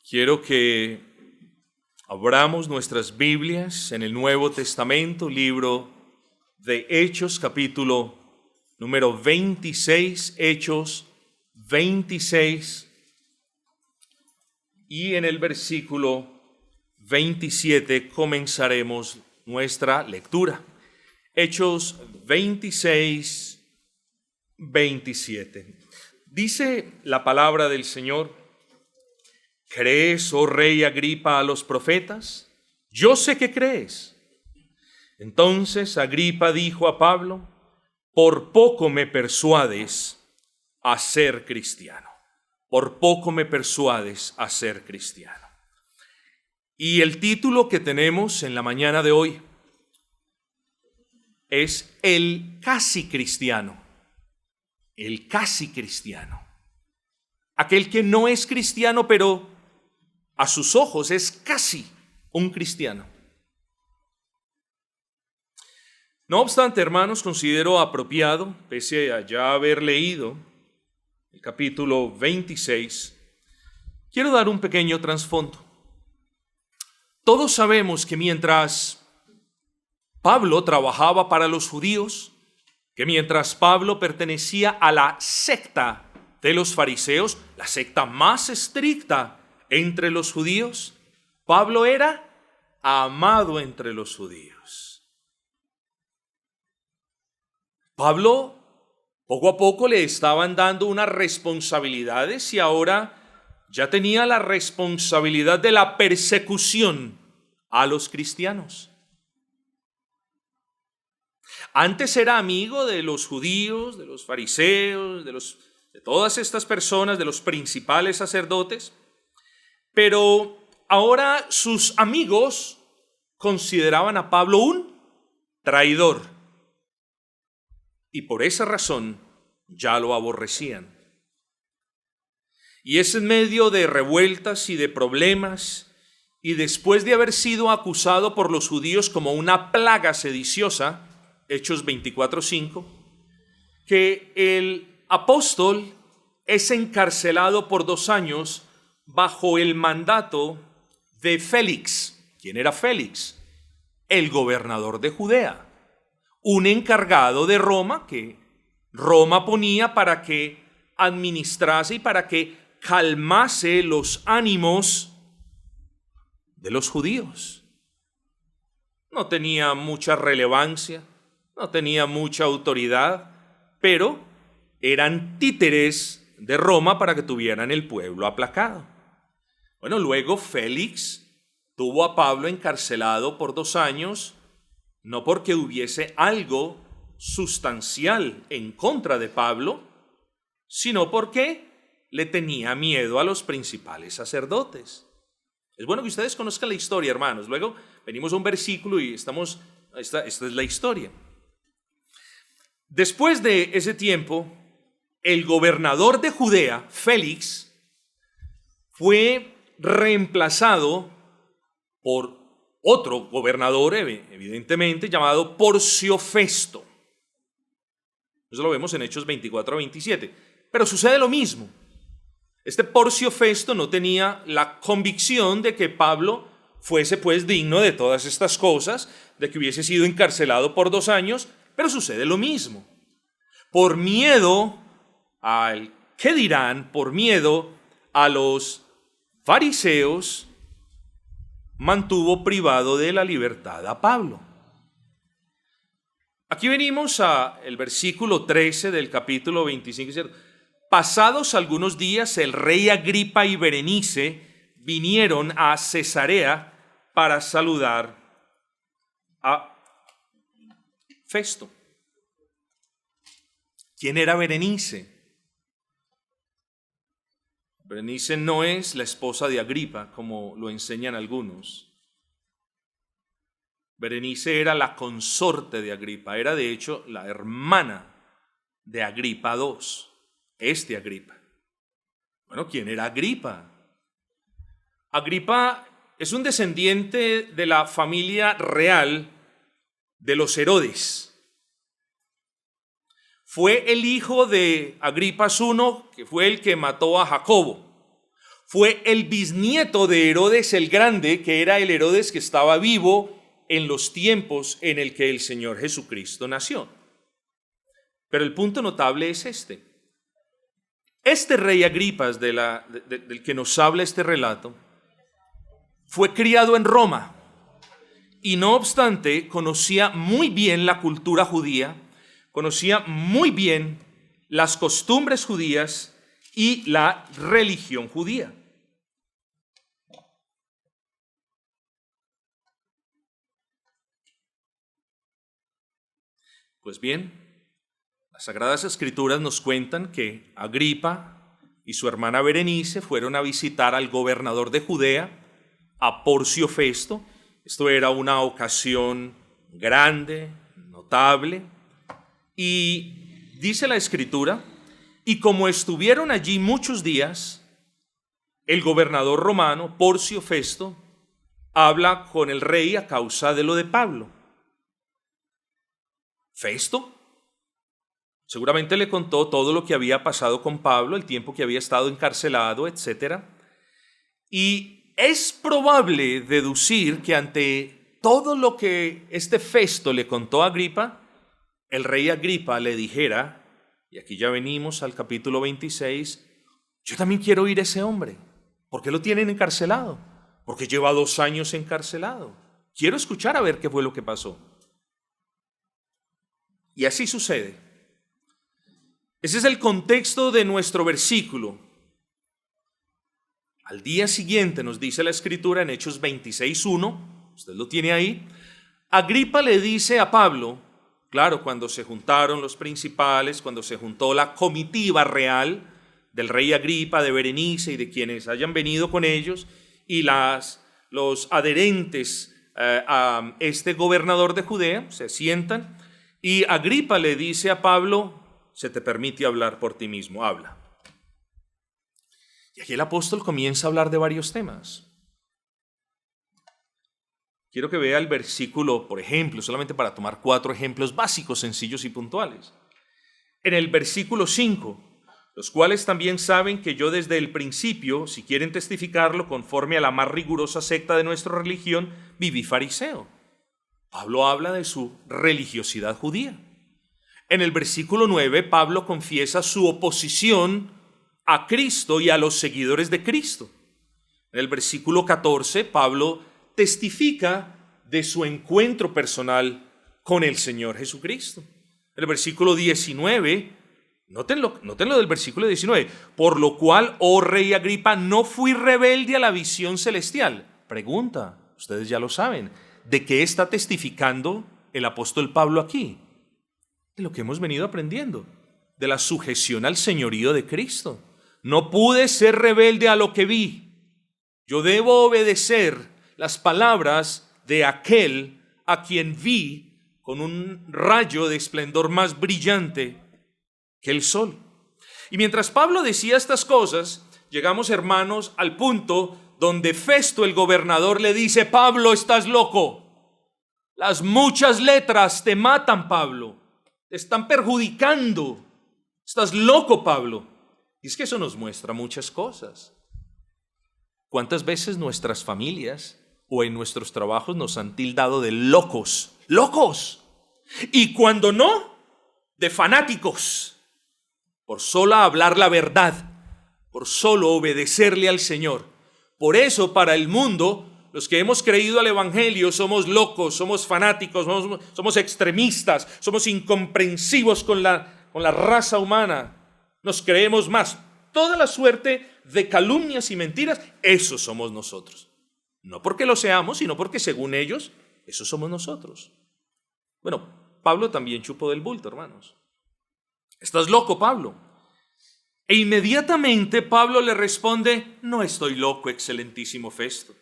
Quiero que abramos nuestras Biblias en el Nuevo Testamento, libro de Hechos, capítulo número 26, Hechos 26, y en el versículo 27 comenzaremos nuestra lectura. Hechos 26, 27. Dice la palabra del Señor: ¿Crees, oh rey Agripa, a los profetas? Yo sé que crees. Entonces Agripa dijo a Pablo: por poco me persuades a ser cristiano. Por poco me persuades a ser cristiano. Y el título que tenemos en la mañana de hoy es el casi cristiano. El casi cristiano. Aquel que no es cristiano, pero a sus ojos es casi un cristiano. No obstante, hermanos, considero apropiado, pese a ya haber leído el capítulo 26, quiero dar un pequeño trasfondo. Todos sabemos que mientras Pablo trabajaba para los judíos, que mientras Pablo pertenecía a la secta de los fariseos, la secta más estricta entre los judíos, Pablo era amado entre los judíos. Pablo poco a poco le estaban dando unas responsabilidades y ahora ya tenía la responsabilidad de la persecución a los cristianos. Antes era amigo de los judíos, de los fariseos, de todas estas personas, de los principales sacerdotes, pero ahora sus amigos consideraban a Pablo un traidor y por esa razón ya lo aborrecían. Y es en medio de revueltas y de problemas, y después de haber sido acusado por los judíos como una plaga sediciosa, Hechos 24:5, que el apóstol es encarcelado por 2 años bajo el mandato de Félix. ¿Quién era Félix? El gobernador de Judea, un encargado de Roma que Roma ponía para que administrase y para que calmase los ánimos de los judíos. No tenía mucha relevancia, no tenía mucha autoridad, pero eran títeres de Roma para que tuvieran el pueblo aplacado. Bueno, luego Félix tuvo a Pablo encarcelado por 2 años, no porque hubiese algo sustancial en contra de Pablo, sino porque le tenía miedo a los principales sacerdotes. Es bueno que ustedes conozcan la historia, hermanos. Luego venimos a un versículo y esta es la historia. Después de ese tiempo, el gobernador de Judea, Félix, fue reemplazado por otro gobernador, evidentemente, llamado Porcio Festo. Eso lo vemos en Hechos 24-27. Pero sucede lo mismo. Este Porcio Festo no tenía la convicción de que Pablo fuese pues digno de todas estas cosas, de que hubiese sido encarcelado por 2 años, pero sucede lo mismo. Por miedo al qué dirán, por miedo a los fariseos, mantuvo privado de la libertad a Pablo. Aquí venimos a el versículo 13 del capítulo 25. Pasados algunos días, el rey Agripa y Berenice vinieron a Cesarea para saludar a Festo. ¿Quién era Berenice? Berenice no es la esposa de Agripa, como lo enseñan algunos. Berenice era la consorte de Agripa, era de hecho la hermana de Agripa II, Agripa. Bueno, ¿quién era Agripa? Agripa es un descendiente de la familia real de los Herodes. Fue el hijo de Agripas I, que fue el que mató a Jacobo. Fue el bisnieto de Herodes el Grande, que era el Herodes que estaba vivo en los tiempos en el que el Señor Jesucristo nació. Pero el punto notable es este. Este rey Agripas del que nos habla este relato fue criado en Roma y no obstante conocía muy bien la cultura judía, conocía muy bien las costumbres judías y la religión judía. Pues bien, las Sagradas Escrituras nos cuentan que Agripa y su hermana Berenice fueron a visitar al gobernador de Judea, a Porcio Festo. Esto era una ocasión grande, notable, y dice la Escritura, y como estuvieron allí muchos días, el gobernador romano, Porcio Festo, habla con el rey a causa de lo de Pablo. Festo seguramente le contó todo lo que había pasado con Pablo, el tiempo que había estado encarcelado, etc. Y es probable deducir que ante todo lo que este Festo le contó a Agripa, el rey Agripa le dijera, y aquí ya venimos al capítulo 26, yo también quiero oír a ese hombre. ¿Por qué lo tienen encarcelado? Porque lleva 2 años encarcelado. Quiero escuchar a ver qué fue lo que pasó. Y así sucede. Ese es el contexto de nuestro versículo. Al día siguiente nos dice la Escritura en Hechos 26:1, usted lo tiene ahí, Agripa le dice a Pablo, claro, cuando se juntaron los principales, cuando se juntó la comitiva real del rey Agripa, de Berenice y de quienes hayan venido con ellos, y los adherentes a este gobernador de Judea, se sientan, y Agripa le dice a Pablo, se te permite hablar por ti mismo, habla. Y aquí el apóstol comienza a hablar de varios temas. Quiero que vea el versículo, por ejemplo, solamente para tomar 4 ejemplos básicos, sencillos y puntuales. En el versículo 5, los cuales también saben que yo desde el principio, si quieren testificarlo, conforme a la más rigurosa secta de nuestra religión, viví fariseo. Pablo habla de su religiosidad judía. En el versículo 9, Pablo confiesa su oposición a Cristo y a los seguidores de Cristo. En el versículo 14, Pablo testifica de su encuentro personal con el Señor Jesucristo. En el versículo 19, noten lo del versículo 19, por lo cual, oh rey Agripa, no fui rebelde a la visión celestial. Pregunta, ustedes ya lo saben, ¿de qué está testificando el apóstol Pablo aquí? De lo que hemos venido aprendiendo, de la sujeción al señorío de Cristo. No pude ser rebelde a lo que vi. Yo debo obedecer las palabras de aquel a quien vi con un rayo de esplendor más brillante que el sol. Y mientras Pablo decía estas cosas, llegamos, hermanos, al punto donde Festo, el gobernador, le dice, Pablo, estás loco. Las muchas letras te matan, Pablo. Te están perjudicando. Estás loco, Pablo. Y es que eso nos muestra muchas cosas. ¿Cuántas veces nuestras familias o en nuestros trabajos nos han tildado de locos? ¡Locos! Y cuando no, de fanáticos. Por solo hablar la verdad, por solo obedecerle al Señor. Por eso, para el mundo, los que hemos creído al Evangelio somos locos, somos fanáticos, somos extremistas, somos incomprensivos con la raza humana. Nos creemos más. Toda la suerte de calumnias y mentiras, eso somos nosotros. No porque lo seamos, sino porque según ellos, eso somos nosotros. Bueno, Pablo también chupó del bulto, hermanos. ¿Estás loco, Pablo? E inmediatamente Pablo le responde, no estoy loco, excelentísimo Festo,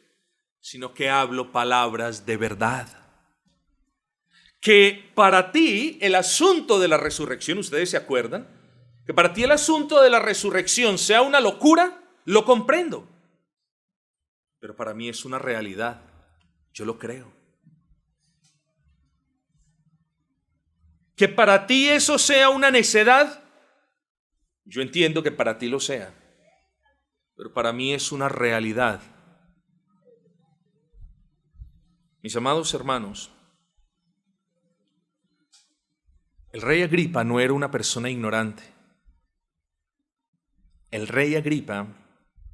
sino que hablo palabras de verdad. Que para ti el asunto de la resurrección, ¿ustedes se acuerdan? Que para ti el asunto de la resurrección sea una locura, lo comprendo. Pero para mí es una realidad, yo lo creo. Que para ti eso sea una necedad, yo entiendo que para ti lo sea. pero para mí es una realidad. Mis amados hermanos, el rey Agripa no era una persona ignorante. El rey Agripa,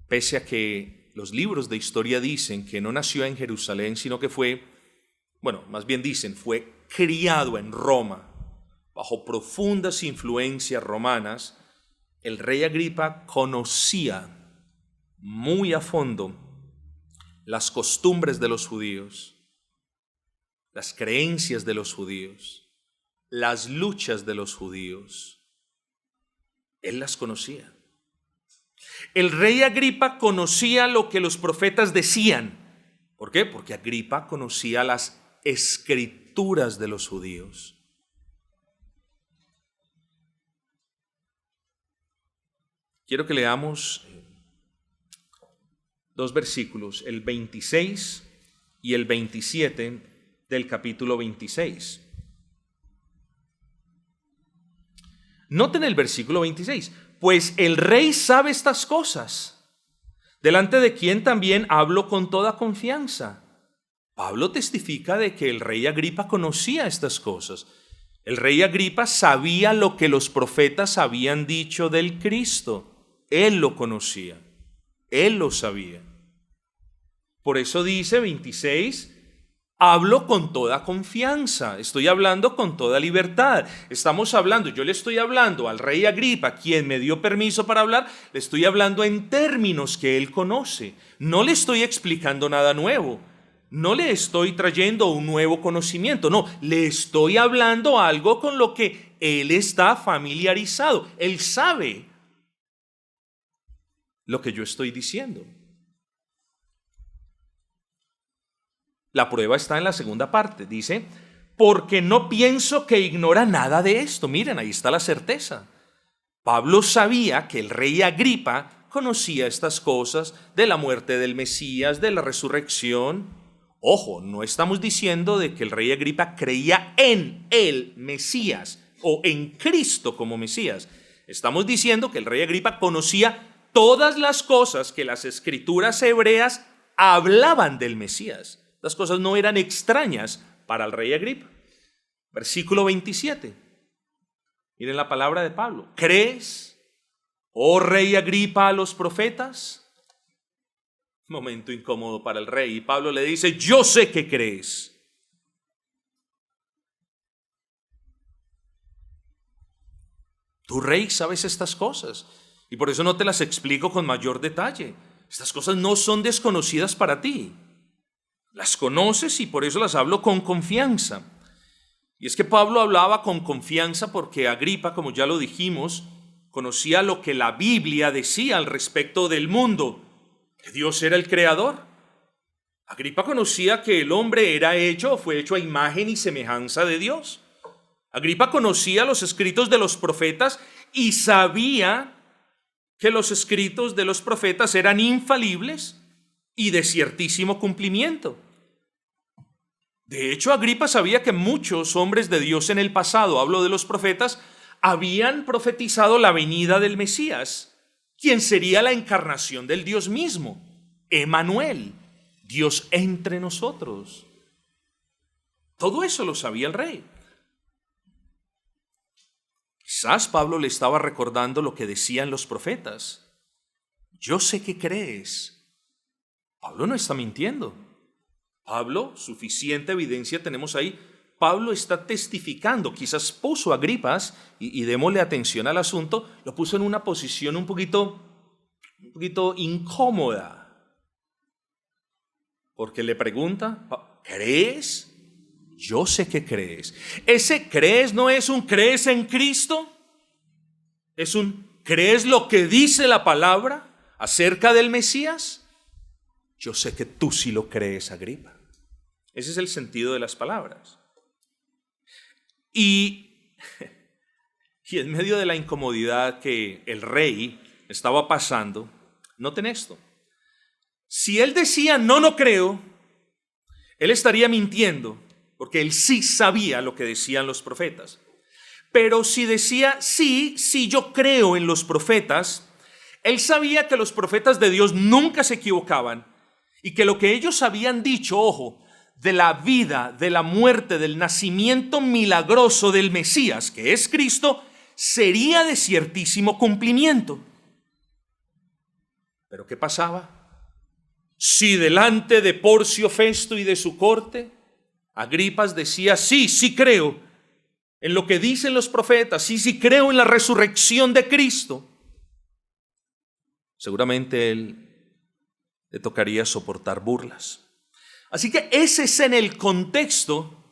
pese a que los libros de historia dicen que no nació en Jerusalén, sino que fue criado en Roma, bajo profundas influencias romanas, el rey Agripa conocía muy a fondo las costumbres de los judíos, las creencias de los judíos, las luchas de los judíos. Él las conocía. El rey Agripa conocía lo que los profetas decían. ¿Por qué? Porque Agripa conocía las escrituras de los judíos. Quiero que leamos dos versículos, el 26 y el 27 del capítulo 26. Noten el versículo 26. Pues el rey sabe estas cosas, delante de quien también hablo con toda confianza. Pablo testifica de que el rey Agripa conocía estas cosas. El rey Agripa sabía lo que los profetas habían dicho del Cristo. Él lo conocía, él lo sabía. Por eso dice 26, hablo con toda confianza, estoy hablando con toda libertad. Yo le estoy hablando al rey Agripa, quien me dio permiso para hablar, le estoy hablando en términos que él conoce. No le estoy explicando nada nuevo, no le estoy trayendo un nuevo conocimiento, no, le estoy hablando algo con lo que él está familiarizado. Él sabe lo que yo estoy diciendo. La prueba está en la segunda parte. Dice, porque no pienso que ignora nada de esto. Miren, ahí está la certeza. Pablo sabía que el rey Agripa conocía estas cosas de la muerte del Mesías, de la resurrección. Ojo, no estamos diciendo de que el rey Agripa creía en el Mesías o en Cristo como Mesías. Estamos diciendo que el rey Agripa conocía todas las cosas que las escrituras hebreas hablaban del Mesías. Las cosas no eran extrañas para el rey Agripa. Versículo 27. Miren la palabra de Pablo. ¿Crees, oh rey Agripa, a los profetas? Momento incómodo para el rey. Y Pablo le dice, yo sé que crees. Tú, rey, sabes estas cosas. Y por eso no te las explico con mayor detalle. Estas cosas no son desconocidas para ti. Las conoces y por eso las hablo con confianza. Y es que Pablo hablaba con confianza porque Agripa, como ya lo dijimos, conocía lo que la Biblia decía al respecto del mundo, que Dios era el creador. Agripa conocía que el hombre fue hecho a imagen y semejanza de Dios. Agripa conocía los escritos de los profetas y sabía que los escritos de los profetas eran infalibles y de ciertísimo cumplimiento. De hecho, Agripa sabía que muchos hombres de Dios en el pasado, hablo de los profetas, habían profetizado la venida del Mesías, quien sería la encarnación del Dios mismo, Emmanuel, Dios entre nosotros. Todo eso lo sabía el rey. Quizás Pablo le estaba recordando lo que decían los profetas. Yo sé que crees. Pablo no está mintiendo. Pablo, suficiente evidencia tenemos ahí. Pablo está testificando. Quizás puso a Agripas, y démosle atención al asunto, lo puso en una posición un poquito incómoda. Porque le pregunta, ¿crees? Yo sé que crees. Ese crees no es un crees en Cristo. Es un crees lo que dice la palabra acerca del Mesías. Yo sé que tú sí lo crees, Agripa. Ese es el sentido de las palabras. Y en medio de la incomodidad que el rey estaba pasando, noten esto. Si él decía no creo, él estaría mintiendo, porque él sí sabía lo que decían los profetas. Pero si decía sí yo creo en los profetas, Él sabía que los profetas de Dios nunca se equivocaban y que lo que ellos habían dicho, ojo, de la vida, de la muerte, del nacimiento milagroso del Mesías, que es Cristo, sería de ciertísimo cumplimiento. ¿Pero qué pasaba? Si delante de Porcio Festo y de su corte, Agripas decía, sí creo en lo que dicen los profetas, sí creo en la resurrección de Cristo, seguramente él le tocaría soportar burlas. Así que ese es en el contexto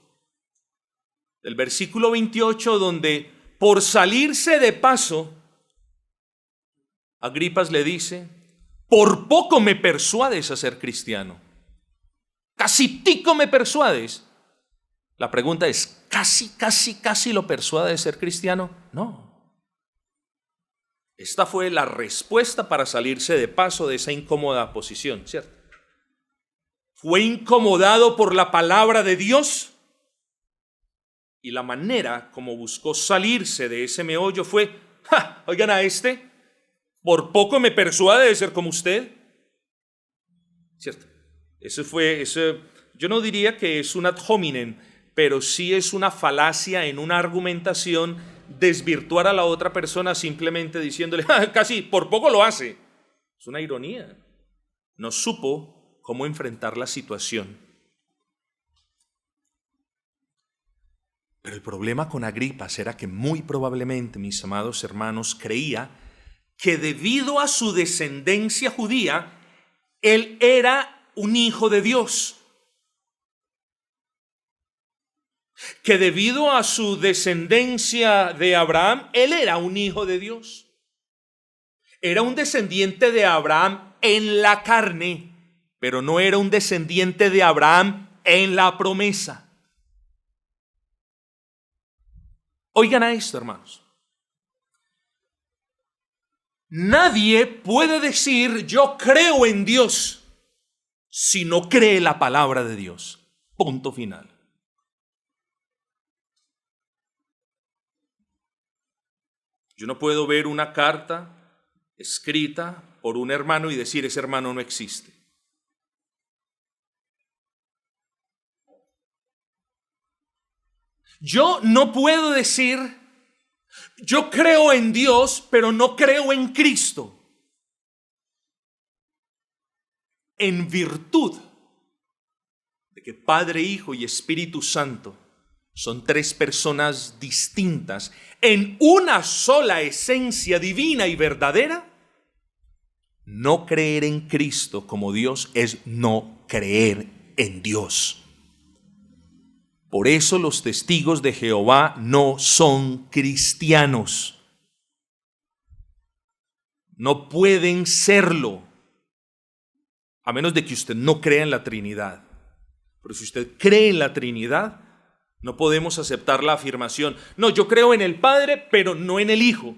del versículo 28, donde por salirse de paso, Agripas le dice, por poco me persuades a ser cristiano. Casi tico me persuades. La pregunta es, ¿casi lo persuade de ser cristiano? No. Esta fue la respuesta para salirse de paso de esa incómoda posición, ¿cierto? Fue incomodado por la palabra de Dios y la manera como buscó salirse de ese meollo fue, oigan a este, por poco me persuade de ser como usted, ¿cierto? Yo no diría que es un ad hominem, pero sí es una falacia en una argumentación desvirtuar a la otra persona simplemente diciéndole, casi por poco lo hace. Es una ironía. No supo cómo enfrentar la situación. Pero el problema con Agripas era que muy probablemente, mis amados hermanos, creía que debido a su descendencia judía, él era un hijo de Dios. Que debido a su descendencia de Abraham, él era un hijo de Dios. Era un descendiente de Abraham en la carne, pero no era un descendiente de Abraham en la promesa. Oigan a esto, hermanos. Nadie puede decir yo creo en Dios si no cree la palabra de Dios. Punto final. Yo no puedo ver una carta escrita por un hermano y decir ese hermano no existe. Yo no puedo decir yo creo en Dios, pero no creo en Cristo. En virtud de que Padre, Hijo y Espíritu Santo son tres personas distintas en una sola esencia divina y verdadera, no creer en Cristo como Dios es no creer en Dios. Por eso los testigos de Jehová no son cristianos. No pueden serlo, a menos de que usted no crea en la Trinidad. Pero si usted cree en la Trinidad, no podemos aceptar la afirmación, no, yo creo en el Padre, pero no en el Hijo.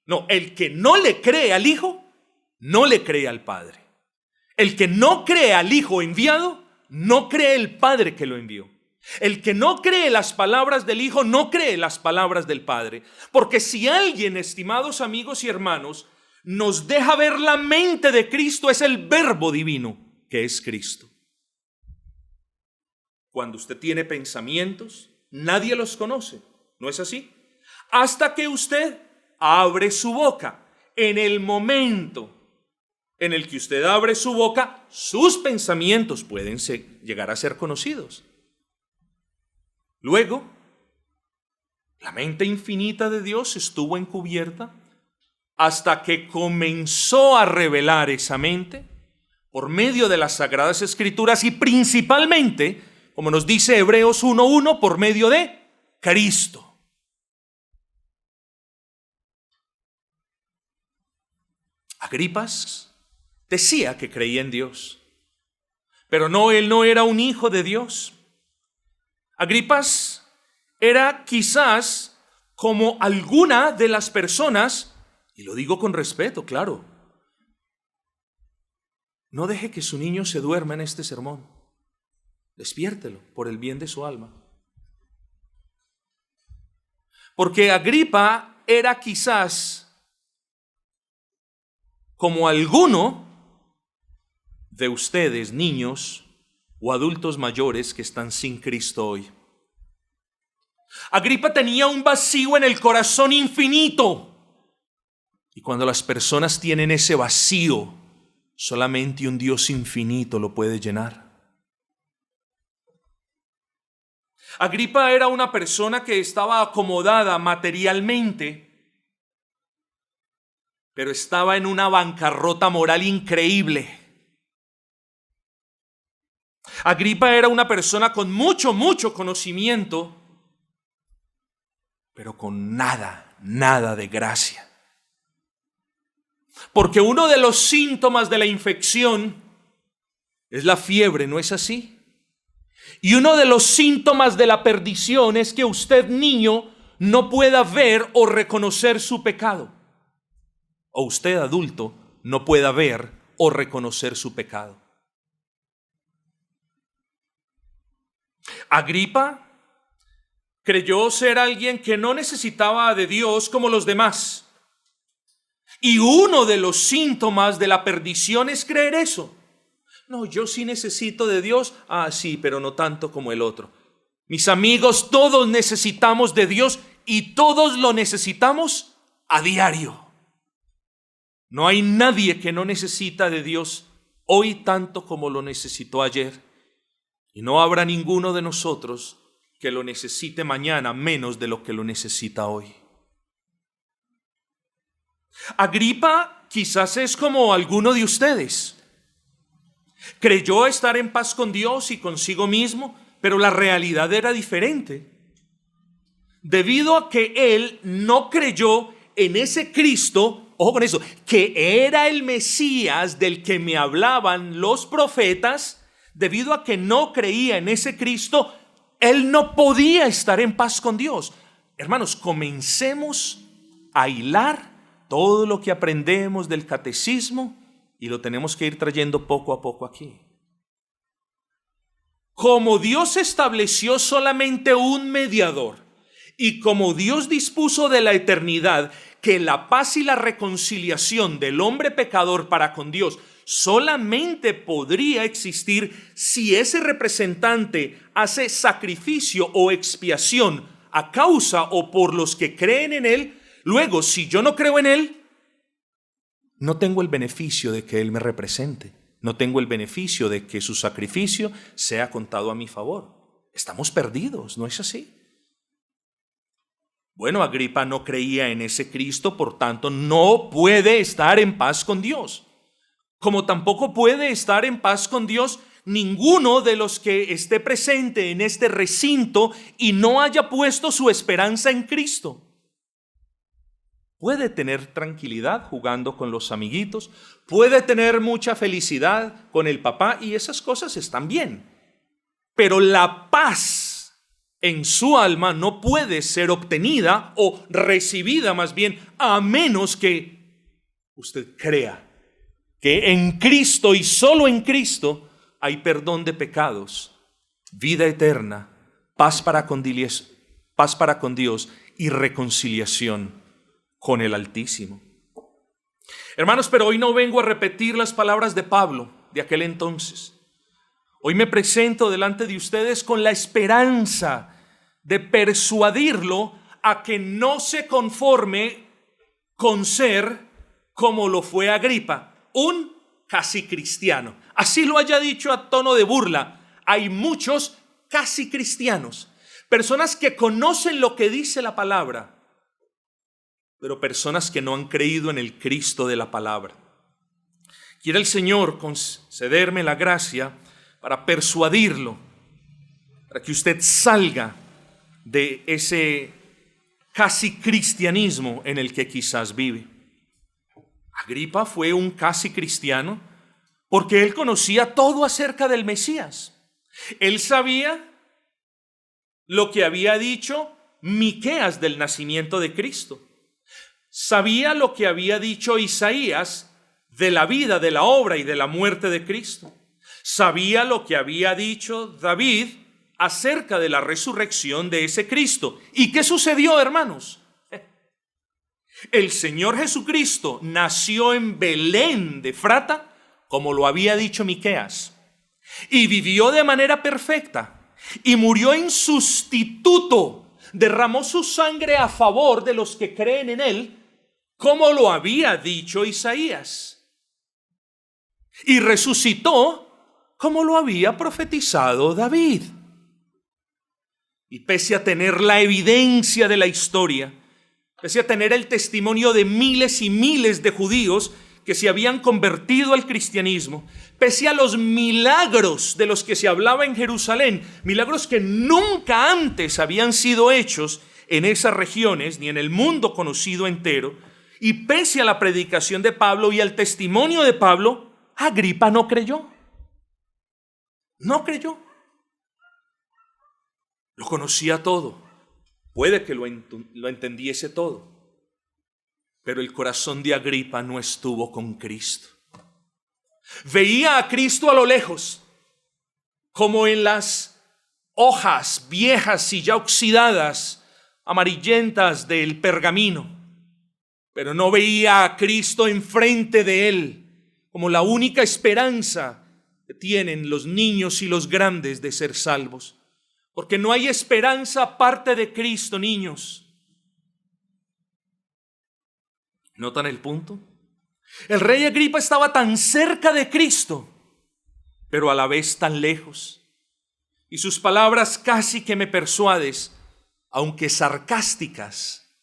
No, el que no le cree al Hijo, no le cree al Padre. El que no cree al Hijo enviado, no cree el Padre que lo envió. El que no cree las palabras del Hijo, no cree las palabras del Padre. Porque si alguien, estimados amigos y hermanos, nos deja ver la mente de Cristo, es el Verbo divino, que es Cristo. Cuando usted tiene pensamientos, nadie los conoce, ¿no es así? Hasta que usted abre su boca. En el momento en el que usted abre su boca, sus pensamientos pueden llegar a ser conocidos. Luego, la mente infinita de Dios estuvo encubierta hasta que comenzó a revelar esa mente por medio de las Sagradas Escrituras y principalmente, como nos dice Hebreos 1:1, por medio de Cristo. Agripas decía que creía en Dios, pero no, él no era un hijo de Dios. Agripas era quizás como alguna de las personas, y lo digo con respeto, claro, no deje que su niño se duerma en este sermón. Despiértelo por el bien de su alma. Porque Agripa era quizás como alguno de ustedes, niños o adultos mayores que están sin Cristo hoy. Agripa tenía un vacío en el corazón infinito. Y cuando las personas tienen ese vacío, solamente un Dios infinito lo puede llenar. Agripa era una persona que estaba acomodada materialmente, pero estaba en una bancarrota moral increíble. Agripa era una persona con mucho conocimiento, pero con nada de gracia. Porque uno de los síntomas de la infección es la fiebre, ¿no es así? Y uno de los síntomas de la perdición es que usted, niño, no pueda ver o reconocer su pecado. O usted, adulto, no pueda ver o reconocer su pecado. Agripa creyó ser alguien que no necesitaba de Dios como los demás. Y uno de los síntomas de la perdición es creer eso. No, yo sí necesito de Dios. Ah, sí, pero no tanto como el otro. Mis amigos, todos necesitamos de Dios y todos lo necesitamos a diario. No hay nadie que no necesita de Dios hoy tanto como lo necesitó ayer. Y no habrá ninguno de nosotros que lo necesite mañana menos de lo que lo necesita hoy. Agripa quizás es como alguno de ustedes. Creyó estar en paz con Dios y consigo mismo, pero la realidad era diferente. Debido a que él no creyó en ese Cristo, ojo con eso, que era el Mesías del que me hablaban los profetas, debido a que no creía en ese Cristo, él no podía estar en paz con Dios. Hermanos, comencemos a hilar todo lo que aprendemos del catecismo y lo tenemos que ir trayendo poco a poco aquí. Como Dios estableció solamente un mediador y como Dios dispuso de la eternidad que la paz y la reconciliación del hombre pecador para con Dios solamente podría existir si ese representante hace sacrificio o expiación a causa o por los que creen en él, luego si yo no creo en él, no tengo el beneficio de que él me represente. No tengo el beneficio de que su sacrificio sea contado a mi favor. Estamos perdidos, ¿no es así? Bueno, Agripa no creía en ese Cristo, por tanto, no puede estar en paz con Dios. Como tampoco puede estar en paz con Dios ninguno de los que esté presente en este recinto y no haya puesto su esperanza en Cristo. Puede tener tranquilidad jugando con los amiguitos, puede tener mucha felicidad con el papá y esas cosas están bien. Pero la paz en su alma no puede ser obtenida o recibida más bien a menos que usted crea que en Cristo y solo en Cristo hay perdón de pecados, vida eterna, paz para con Dios y reconciliación con el Altísimo. Hermanos, pero hoy no vengo a repetir las palabras de Pablo de aquel entonces. Hoy me presento delante de ustedes con la esperanza de persuadirlo a que no se conforme con ser como lo fue Agripa, un casi cristiano. Así lo haya dicho a tono de burla. Hay muchos casi cristianos, personas que conocen lo que dice la palabra, pero personas que no han creído en el Cristo de la palabra. Quiere el Señor concederme la gracia para persuadirlo, para que usted salga de ese casi cristianismo en el que quizás vive. Agripa fue un casi cristiano porque él conocía todo acerca del Mesías. Él sabía lo que había dicho Miqueas del nacimiento de Cristo. Sabía lo que había dicho Isaías de la vida, de la obra y de la muerte de Cristo. Sabía lo que había dicho David acerca de la resurrección de ese Cristo. ¿Y qué sucedió, hermanos? El Señor Jesucristo nació en Belén de Efrata, como lo había dicho Miqueas, y vivió de manera perfecta, y murió en sustituto, derramó su sangre a favor de los que creen en él, como lo había dicho Isaías, y resucitó como lo había profetizado David. Y pese a tener la evidencia de la historia, pese a tener el testimonio de miles y miles de judíos que se habían convertido al cristianismo, pese a los milagros de los que se hablaba en Jerusalén, milagros que nunca antes habían sido hechos en esas regiones ni en el mundo conocido entero, y pese a la predicación de Pablo y al testimonio de Pablo, Agripa no creyó. No creyó. Lo conocía todo. Puede que lo entendiese todo, pero el corazón de Agripa no estuvo con Cristo. Veía a Cristo a lo lejos, como en las hojas viejas y ya oxidadas, amarillentas del pergamino, pero no veía a Cristo enfrente de él, como la única esperanza que tienen los niños y los grandes de ser salvos. Porque no hay esperanza aparte de Cristo, niños. ¿Notan el punto? El rey Agripa estaba tan cerca de Cristo, pero a la vez tan lejos. Y sus palabras casi que me persuades, aunque sarcásticas,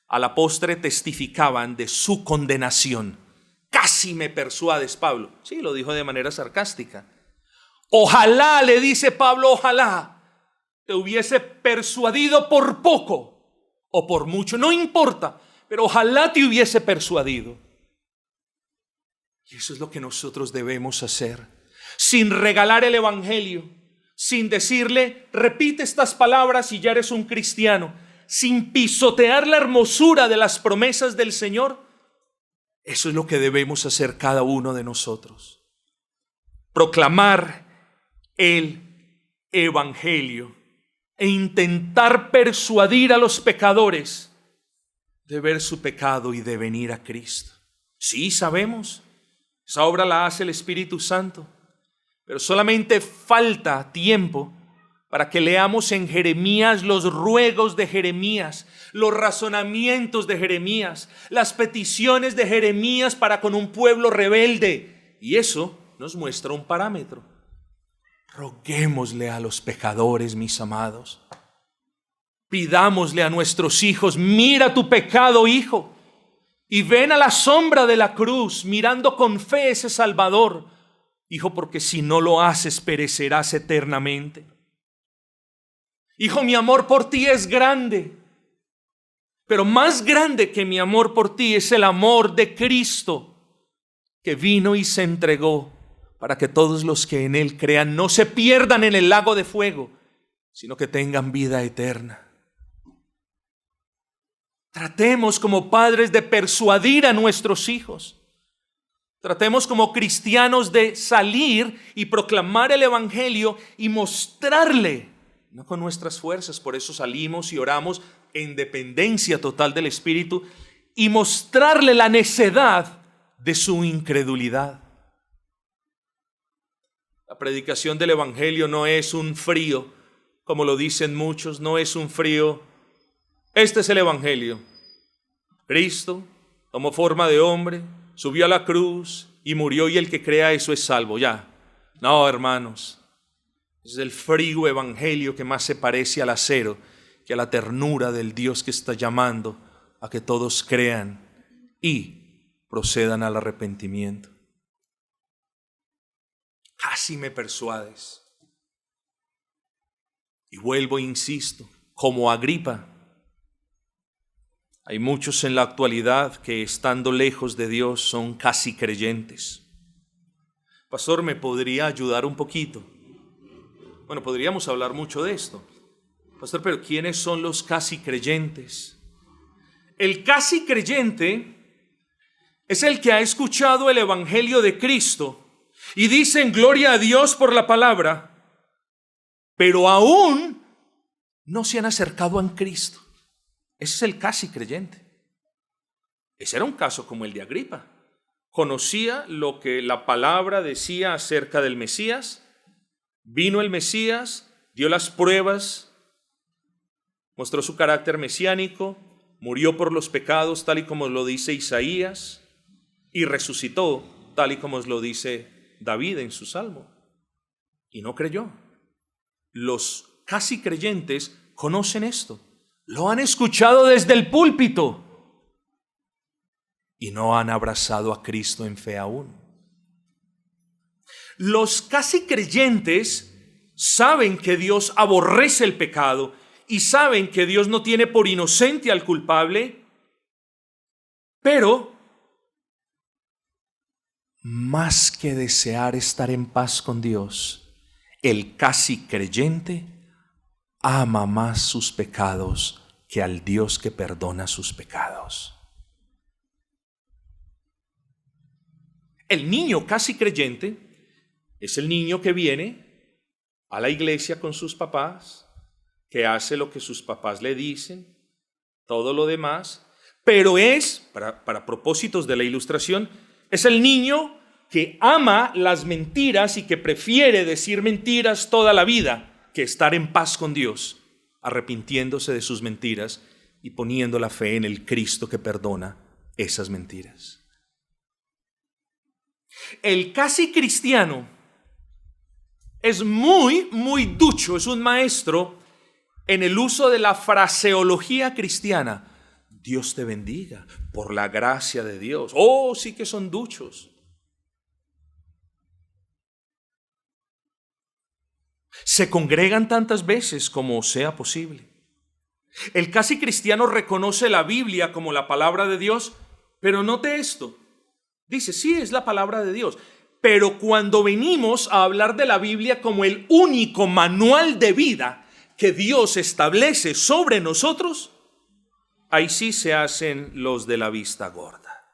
a la postre testificaban de su condenación. Casi me persuades, Pablo. Sí, lo dijo de manera sarcástica. Ojalá, le dice Pablo, ojalá te hubiese persuadido por poco o por mucho, no importa, pero ojalá te hubiese persuadido. Y eso es lo que nosotros debemos hacer, sin regalar el evangelio, sin decirle, repite estas palabras y ya eres un cristiano, sin pisotear la hermosura de las promesas del Señor. Eso es lo que debemos hacer cada uno de nosotros. Proclamar el evangelio e intentar persuadir a los pecadores de ver su pecado y de venir a Cristo. Sí, sabemos, esa obra la hace el Espíritu Santo, pero solamente falta tiempo para que leamos en Jeremías los ruegos de Jeremías, los razonamientos de Jeremías, las peticiones de Jeremías para con un pueblo rebelde. Y eso nos muestra un parámetro. Roguémosle a los pecadores, mis amados. Pidámosle a nuestros hijos, mira tu pecado, hijo, y ven a la sombra de la cruz, mirando con fe ese Salvador. Hijo, porque si no lo haces, perecerás eternamente. Hijo, mi amor por ti es grande, pero más grande que mi amor por ti es el amor de Cristo, que vino y se entregó para que todos los que en él crean no se pierdan en el lago de fuego, sino que tengan vida eterna. Tratemos como padres de persuadir a nuestros hijos. Tratemos como cristianos de salir y proclamar el evangelio y mostrarle, no con nuestras fuerzas, por eso salimos y oramos en dependencia total del Espíritu, y mostrarle la necedad de su incredulidad. La predicación del evangelio no es un frío, como lo dicen muchos, no es un frío. Este es el evangelio. Cristo tomó forma de hombre, subió a la cruz y murió, y el que crea eso es salvo. Ya. No, hermanos. Es el frío evangelio que más se parece al acero que a la ternura del Dios que está llamando a que todos crean y procedan al arrepentimiento. Casi me persuades. Y vuelvo e insisto, como Agripa, hay muchos en la actualidad que, estando lejos de Dios, son casi creyentes. Pastor, ¿me podría ayudar un poquito? Bueno, podríamos hablar mucho de esto. Pastor, pero ¿quiénes son los casi creyentes? El casi creyente es el que ha escuchado el evangelio de Cristo y dicen gloria a Dios por la palabra, pero aún no se han acercado a Cristo. Ese es el casi creyente. Ese era un caso como el de Agripa. Conocía lo que la palabra decía acerca del Mesías. Vino el Mesías, dio las pruebas, mostró su carácter mesiánico, murió por los pecados, tal y como lo dice Isaías, y resucitó, tal y como lo dice David en su salmo. Y no creyó. Los casi creyentes conocen esto, lo han escuchado desde el púlpito y no han abrazado a Cristo en fe aún. Los casi creyentes saben que Dios aborrece el pecado y saben que Dios no tiene por inocente al culpable, pero más que desear estar en paz con Dios, el casi creyente ama más sus pecados que al Dios que perdona sus pecados. El niño casi creyente es el niño que viene a la iglesia con sus papás, que hace lo que sus papás le dicen, todo lo demás, pero es, para propósitos de la ilustración, es el niño que ama las mentiras y que prefiere decir mentiras toda la vida que estar en paz con Dios, arrepintiéndose de sus mentiras y poniendo la fe en el Cristo que perdona esas mentiras. El casi cristiano es muy ducho, es un maestro en el uso de la fraseología cristiana. Dios te bendiga por la gracia de Dios. Oh, sí que son duchos. Se congregan tantas veces como sea posible. El casi cristiano reconoce la Biblia como la palabra de Dios, pero note esto. Dice, sí, es la palabra de Dios, pero cuando venimos a hablar de la Biblia como el único manual de vida que Dios establece sobre nosotros, ahí sí se hacen los de la vista gorda.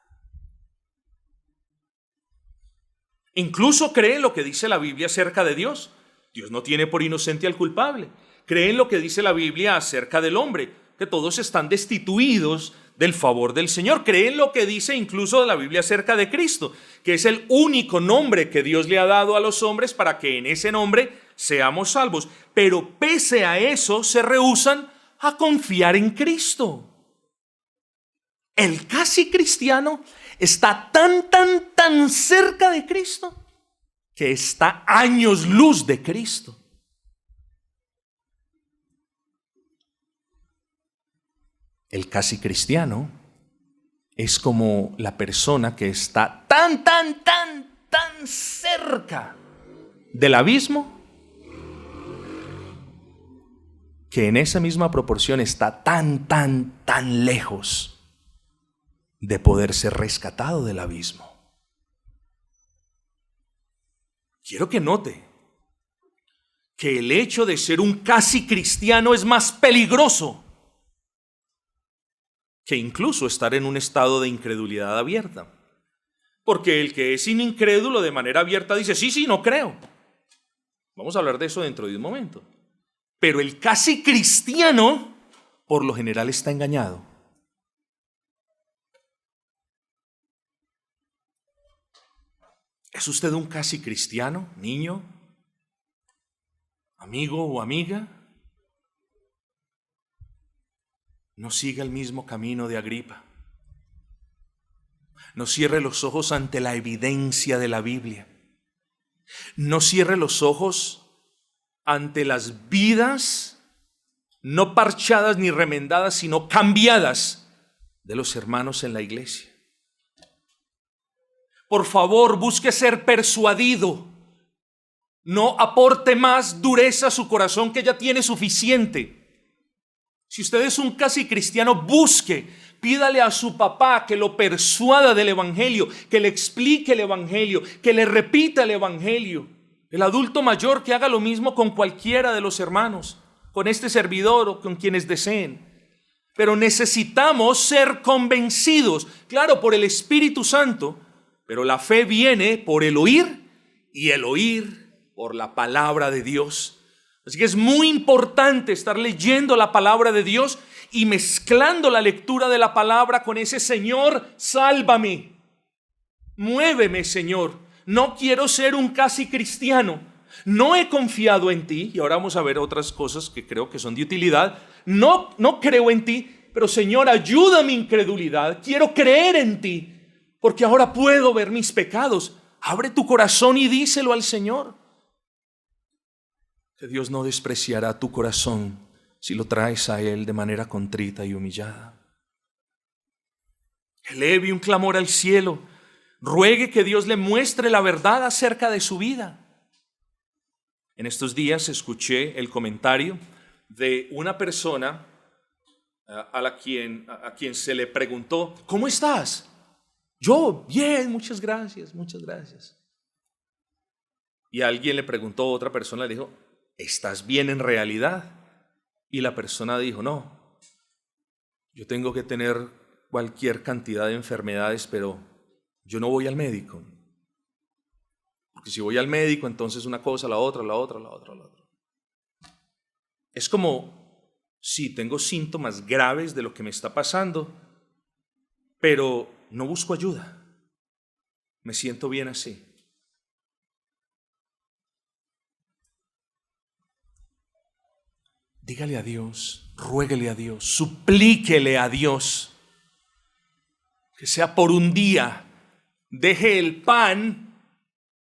Incluso creen lo que dice la Biblia acerca de Dios. Dios no tiene por inocente al culpable. Creen lo que dice la Biblia acerca del hombre, que todos están destituidos del favor del Señor. Creen lo que dice incluso la Biblia acerca de Cristo, que es el único nombre que Dios le ha dado a los hombres para que en ese nombre seamos salvos. Pero pese a eso se rehúsan a confiar en Cristo. El casi cristiano está tan cerca de Cristo que está años luz de Cristo. El casi cristiano es como la persona que está tan cerca del abismo que en esa misma proporción está tan lejos de poder ser rescatado del abismo. Quiero que note que el hecho de ser un casi cristiano es más peligroso que incluso estar en un estado de incredulidad abierta. Porque el que es incrédulo de manera abierta dice, sí, no creo. Vamos a hablar de eso dentro de un momento. Pero el casi cristiano, por lo general, está engañado. ¿Es usted un casi cristiano, niño, amigo o amiga? No siga el mismo camino de Agripa. No cierre los ojos ante la evidencia de la Biblia. No cierre los ojos ante las vidas no parchadas ni remendadas, sino cambiadas de los hermanos en la iglesia. Por favor, busque ser persuadido. No aporte más dureza a su corazón, que ya tiene suficiente. Si usted es un casi cristiano, busque, pídale a su papá que lo persuada del evangelio, que le explique el evangelio, que le repita el evangelio. El adulto mayor que haga lo mismo con cualquiera de los hermanos, con este servidor o con quienes deseen. Pero necesitamos ser convencidos, claro, por el Espíritu Santo, pero la fe viene por el oír y el oír por la palabra de Dios. Así que es muy importante estar leyendo la palabra de Dios y mezclando la lectura de la palabra con ese Señor, sálvame, muéveme, Señor. No quiero ser un casi cristiano. No he confiado en ti, y ahora vamos a ver otras cosas que creo que son de utilidad. No creo en ti, pero Señor, ayuda a mi incredulidad. Quiero creer en ti, porque ahora puedo ver mis pecados. Abre tu corazón y díselo al Señor. Que Dios no despreciará tu corazón si lo traes a Él de manera contrita y humillada. Eleve un clamor al cielo. Ruegue que Dios le muestre la verdad acerca de su vida. En estos días escuché el comentario de una persona a quien se le preguntó: ¿cómo estás? Yo, bien, muchas gracias, muchas gracias. Y alguien le preguntó, otra persona le dijo: ¿estás bien en realidad? Y la persona dijo: no, yo tengo que tener cualquier cantidad de enfermedades, pero yo no voy al médico. Porque si voy al médico, entonces una cosa, la otra. Es como, sí, tengo síntomas graves de lo que me está pasando, pero no busco ayuda. Me siento bien así. Dígale a Dios, ruéguele a Dios, suplíquele a Dios, que sea por un día, deje el pan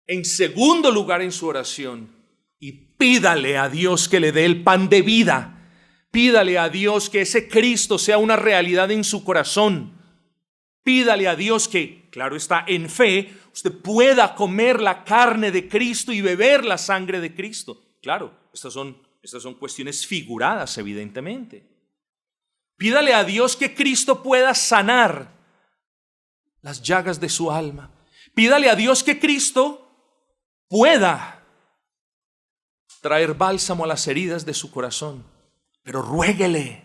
en segundo lugar en su oración y pídale a Dios que le dé el pan de vida. Pídale a Dios que ese Cristo sea una realidad en su corazón. Pídale a Dios que, claro está, en fe, usted pueda comer la carne de Cristo y beber la sangre de Cristo. Claro, estas son cuestiones figuradas, evidentemente. Pídale a Dios que Cristo pueda sanar las llagas de su alma. Pídale a Dios que Cristo pueda traer bálsamo a las heridas de su corazón. Pero ruéguele.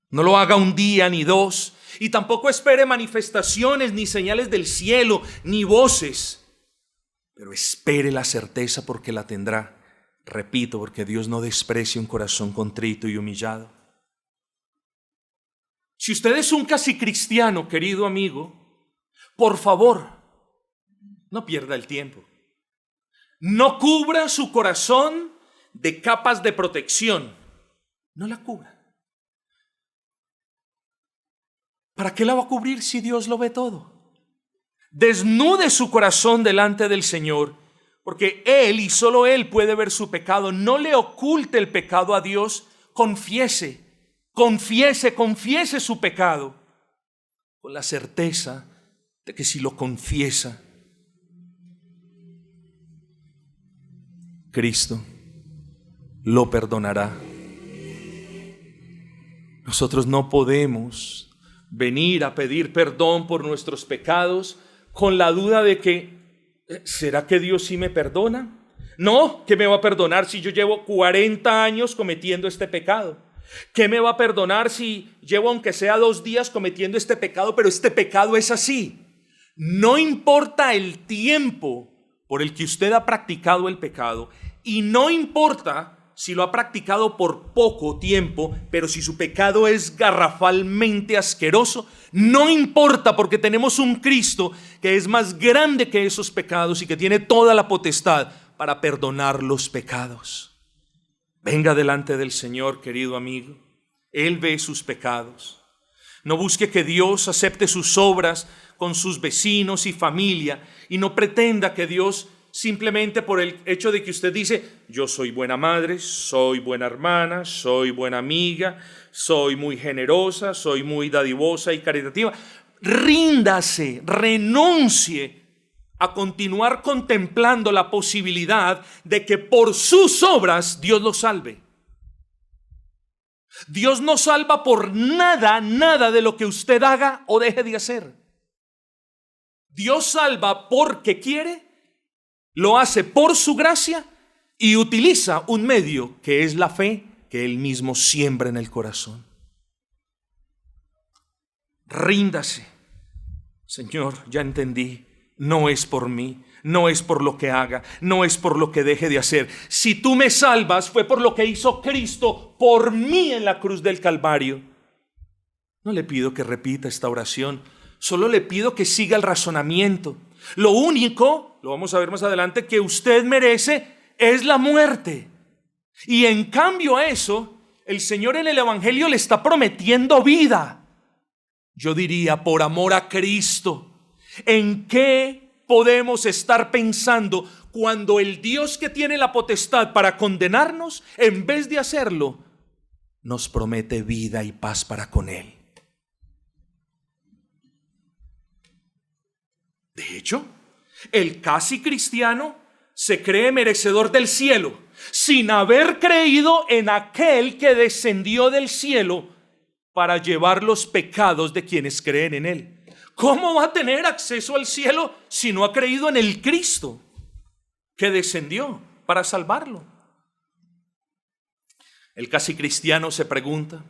No lo haga un día ni dos. Y tampoco espere manifestaciones, ni señales del cielo, ni voces. Pero espere la certeza, porque la tendrá. Repito, porque Dios no desprecia un corazón contrito y humillado. Si usted es un casi cristiano, querido amigo, por favor, no pierda el tiempo. No cubra su corazón de capas de protección. No la cubra. ¿Para qué la va a cubrir si Dios lo ve todo? Desnude su corazón delante del Señor, porque Él y solo Él puede ver su pecado. No le oculte el pecado a Dios. Confiese su pecado, con la certeza de que si lo confiesa, Cristo lo perdonará. Nosotros no podemos venir a pedir perdón por nuestros pecados con la duda de que, ¿será que Dios sí me perdona? No, ¿qué me va a perdonar si yo llevo 40 años cometiendo este pecado? ¿Qué me va a perdonar si llevo aunque sea 2 días cometiendo este pecado, pero este pecado es así? No importa el tiempo por el que usted ha practicado el pecado, y no importa si lo ha practicado por poco tiempo, pero si su pecado es garrafalmente asqueroso, no importa, porque tenemos un Cristo que es más grande que esos pecados y que tiene toda la potestad para perdonar los pecados. Venga delante del Señor, querido amigo. Él ve sus pecados. No busque que Dios acepte sus obras con sus vecinos y familia, y no pretenda que Dios, simplemente por el hecho de que usted dice: yo soy buena madre, soy buena hermana, soy buena amiga, soy muy generosa, soy muy dadivosa y caritativa. Ríndase, renuncie a continuar contemplando la posibilidad de que por sus obras Dios lo salve. Dios no salva por nada de lo que usted haga o deje de hacer. Dios salva porque quiere, lo hace por su gracia y utiliza un medio que es la fe que Él mismo siembra en el corazón. Ríndase. Señor, ya entendí. No es por mí, no es por lo que haga, no es por lo que deje de hacer. Si tú me salvas, fue por lo que hizo Cristo por mí en la cruz del Calvario. No le pido que repita esta oración, solo le pido que siga el razonamiento. Lo único, lo vamos a ver más adelante, que usted merece es la muerte. Y en cambio a eso, el Señor en el Evangelio le está prometiendo vida. Yo diría, por amor a Cristo, ¿en qué podemos estar pensando cuando el Dios que tiene la potestad para condenarnos, en vez de hacerlo, nos promete vida y paz para con Él? De hecho, el casi cristiano se cree merecedor del cielo, sin haber creído en aquel que descendió del cielo para llevar los pecados de quienes creen en Él. ¿Cómo va a tener acceso al cielo si no ha creído en el Cristo que descendió para salvarlo? El casi cristiano se pregunta,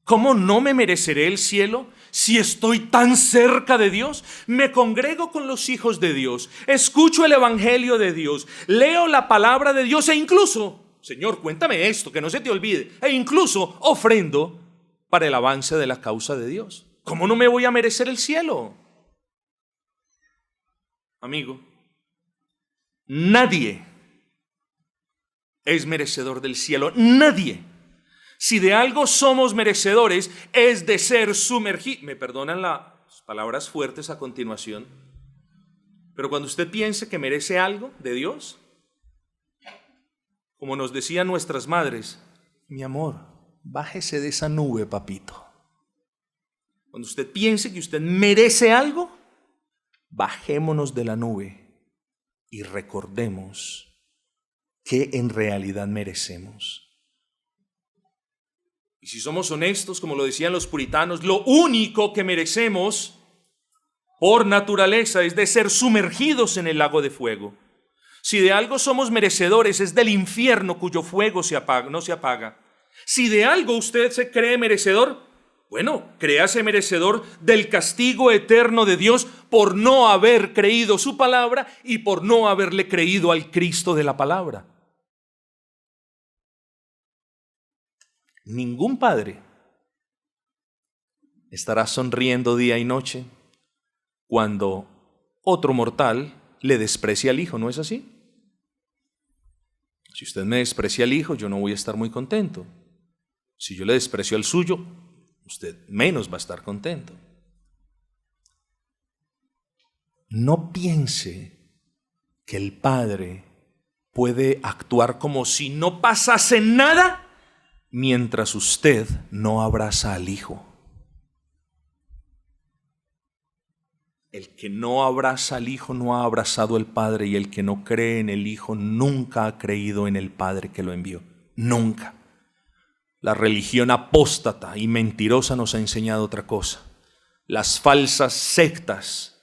¿cómo no me mereceré el cielo si estoy tan cerca de Dios? Me congrego con los hijos de Dios, escucho el evangelio de Dios, leo la palabra de Dios e incluso, Señor, cuéntame esto, que no se te olvide, e incluso ofrendo para el avance de la causa de Dios. ¿Cómo no me voy a merecer el cielo? Amigo, nadie es merecedor del cielo, nadie. Si de algo somos merecedores, es de ser sumergidos. Me perdonan las palabras fuertes a continuación, pero cuando usted piense que merece algo de Dios, como nos decían nuestras madres, mi amor, bájese de esa nube, papito. Cuando usted piense que usted merece algo, bajémonos de la nube y recordemos que en realidad merecemos. Y si somos honestos, como lo decían los puritanos, lo único que merecemos por naturaleza es de ser sumergidos en el lago de fuego. Si de algo somos merecedores, es del infierno cuyo fuego no se apaga. Si de algo usted se cree merecedor, bueno, créase merecedor del castigo eterno de Dios por no haber creído su palabra y por no haberle creído al Cristo de la palabra. Ningún padre estará sonriendo día y noche cuando otro mortal le desprecia al hijo, ¿no es así? Si usted me desprecia al hijo, yo no voy a estar muy contento. Si yo le desprecio al suyo, usted menos va a estar contento. No piense que el padre puede actuar como si no pasase nada mientras usted no abraza al hijo. El que no abraza al hijo no ha abrazado al Padre, y el que no cree en el Hijo nunca ha creído en el Padre que lo envió. Nunca. La religión apóstata y mentirosa nos ha enseñado otra cosa. Las falsas sectas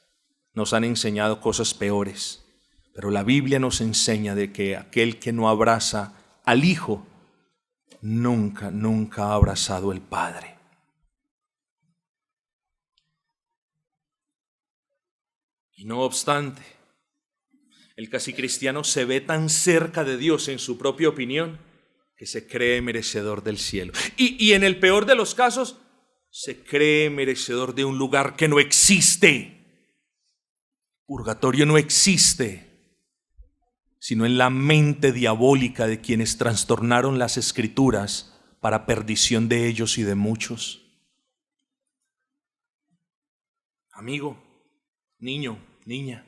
nos han enseñado cosas peores. Pero la Biblia nos enseña de que aquel que no abraza al Hijo nunca ha abrazado al Padre. Y no obstante, el casi cristiano se ve tan cerca de Dios en su propia opinión que se cree merecedor del cielo. Y en el peor de los casos, se cree merecedor de un lugar que no existe. Purgatorio no existe, sino en la mente diabólica de quienes trastornaron las Escrituras para perdición de ellos y de muchos. Amigo, niño, niña,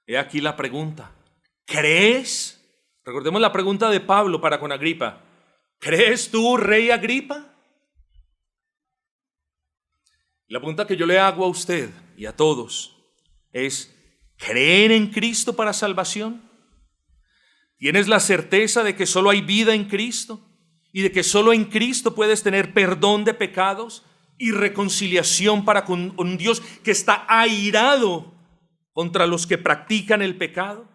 he aquí la pregunta. ¿Crees? Recordemos la pregunta de Pablo para con Agripa. ¿Crees tú, rey Agripa? La pregunta que yo le hago a usted y a todos es: ¿creen en Cristo para salvación? ¿Tienes la certeza de que solo hay vida en Cristo y de que solo en Cristo puedes tener perdón de pecados y reconciliación para con un Dios que está airado contra los que practican el pecado?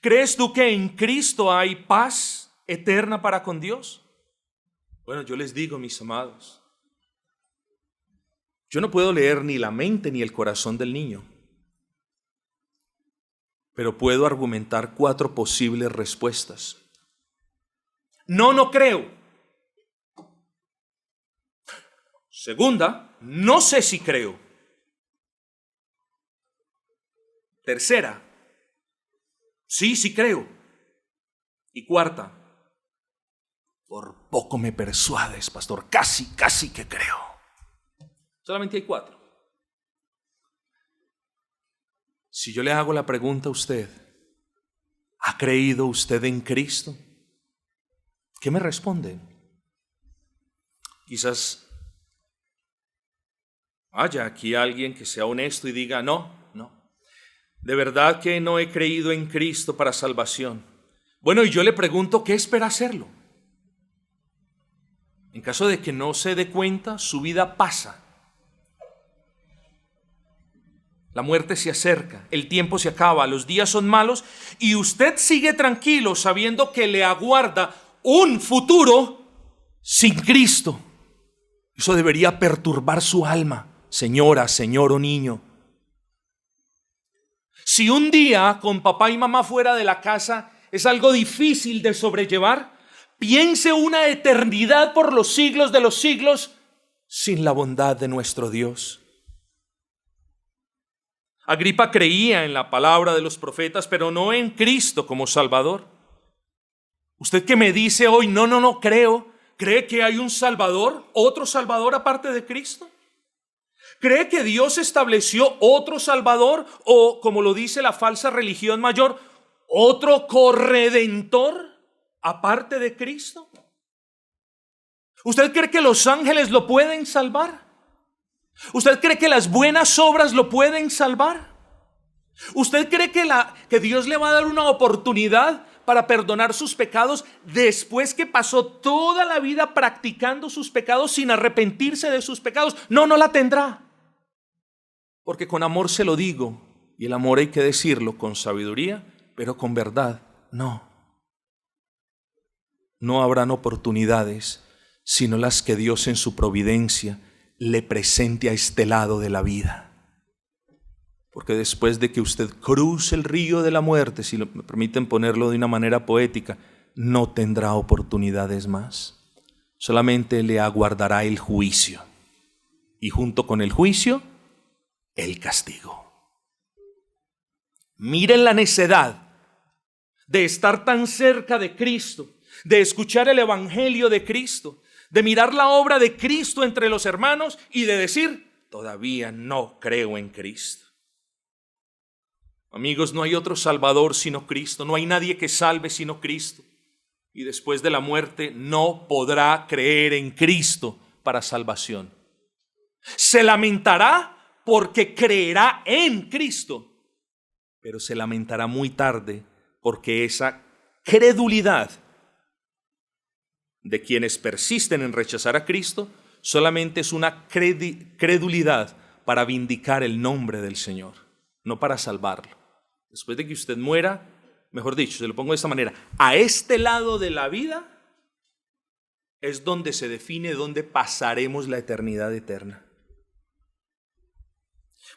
¿Crees tú que en Cristo hay paz eterna para con Dios? Bueno, yo les digo, mis amados, yo no puedo leer ni la mente ni el corazón del niño, pero puedo argumentar 4 posibles respuestas. No creo. Segunda, no sé si creo. Tercera, sí creo. Y cuarta, por poco me persuades, pastor, casi que creo. Solamente hay 4. Si yo le hago la pregunta a usted, ¿ha creído usted en Cristo? ¿Qué me responde? Quizás haya aquí alguien que sea honesto y diga, no, de verdad que no he creído en Cristo para salvación. Bueno, y yo le pregunto, ¿qué espera hacerlo? En caso de que no se dé cuenta, su vida pasa. La muerte se acerca, el tiempo se acaba, los días son malos y usted sigue tranquilo sabiendo que le aguarda un futuro sin Cristo. Eso debería perturbar su alma, señora, señor o niño. Si un día con papá y mamá fuera de la casa es algo difícil de sobrellevar, piense una eternidad por los siglos de los siglos sin la bondad de nuestro Dios. Agripa creía en la palabra de los profetas, pero no en Cristo como Salvador. Usted que me dice hoy, no creo, ¿cree que hay un Salvador, otro Salvador aparte de Cristo? ¿Cree que Dios estableció otro Salvador o, como lo dice la falsa religión mayor, otro corredentor aparte de Cristo? ¿Usted cree que los ángeles lo pueden salvar? ¿Usted cree que las buenas obras lo pueden salvar? ¿Usted cree que Dios le va a dar una oportunidad para perdonar sus pecados después que pasó toda la vida practicando sus pecados sin arrepentirse de sus pecados? No la tendrá. Porque con amor se lo digo, y el amor hay que decirlo con sabiduría, pero con verdad, no. No habrán oportunidades sino las que Dios en su providencia le presente a este lado de la vida. Porque después de que usted cruce el río de la muerte, si me permiten ponerlo de una manera poética, no tendrá oportunidades más. Solamente le aguardará el juicio. Y junto con el juicio, el castigo. Miren la necedad de estar tan cerca de Cristo, de escuchar el evangelio de Cristo, de mirar la obra de Cristo entre los hermanos y de decir, todavía no creo en Cristo. Amigos, no hay otro Salvador sino Cristo, no hay nadie que salve sino Cristo. Y después de la muerte no podrá creer en Cristo para salvación. Se lamentará porque creerá en Cristo, pero se lamentará muy tarde porque esa credulidad de quienes persisten en rechazar a Cristo solamente es una credulidad para vindicar el nombre del Señor, no para salvarlo. Después de que usted muera, mejor dicho, se lo pongo de esta manera, a este lado de la vida es donde se define dónde pasaremos la eternidad eterna.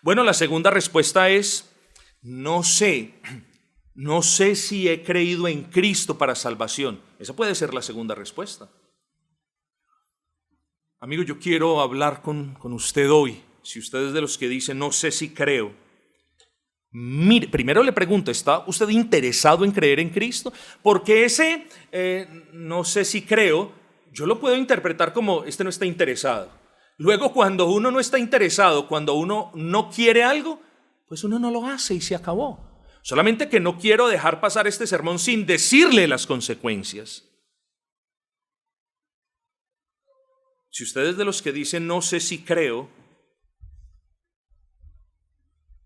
Bueno, la segunda respuesta es, no sé si he creído en Cristo para salvación. Esa puede ser la segunda respuesta. Amigo, yo quiero hablar con usted hoy. Si usted es de los que dicen, no sé si creo. Mire, primero le pregunto, ¿está usted interesado en creer en Cristo? Porque ese, no sé si creo, yo lo puedo interpretar como, este no está interesado. Luego, cuando uno no está interesado, cuando uno no quiere algo, pues uno no lo hace y se acabó. Solamente que no quiero dejar pasar este sermón sin decirle las consecuencias. Si usted es de los que dicen, no sé si creo,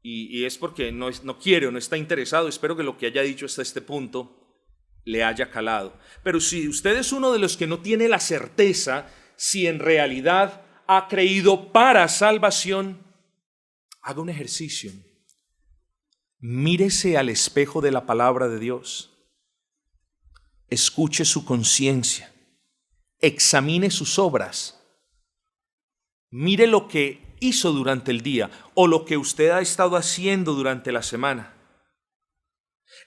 y es porque no quiere o no está interesado, espero que lo que haya dicho hasta este punto le haya calado. Pero si usted es uno de los que no tiene la certeza si en realidad ha creído para salvación, haga un ejercicio. Mírese al espejo de la palabra de Dios. Escuche su conciencia. Examine sus obras. Mire lo que hizo durante el día o lo que usted ha estado haciendo durante la semana.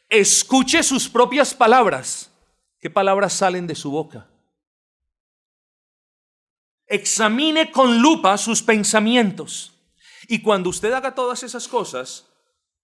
Escuche sus propias palabras. ¿Qué palabras salen de su boca? Examine con lupa sus pensamientos. Y cuando usted haga todas esas cosas,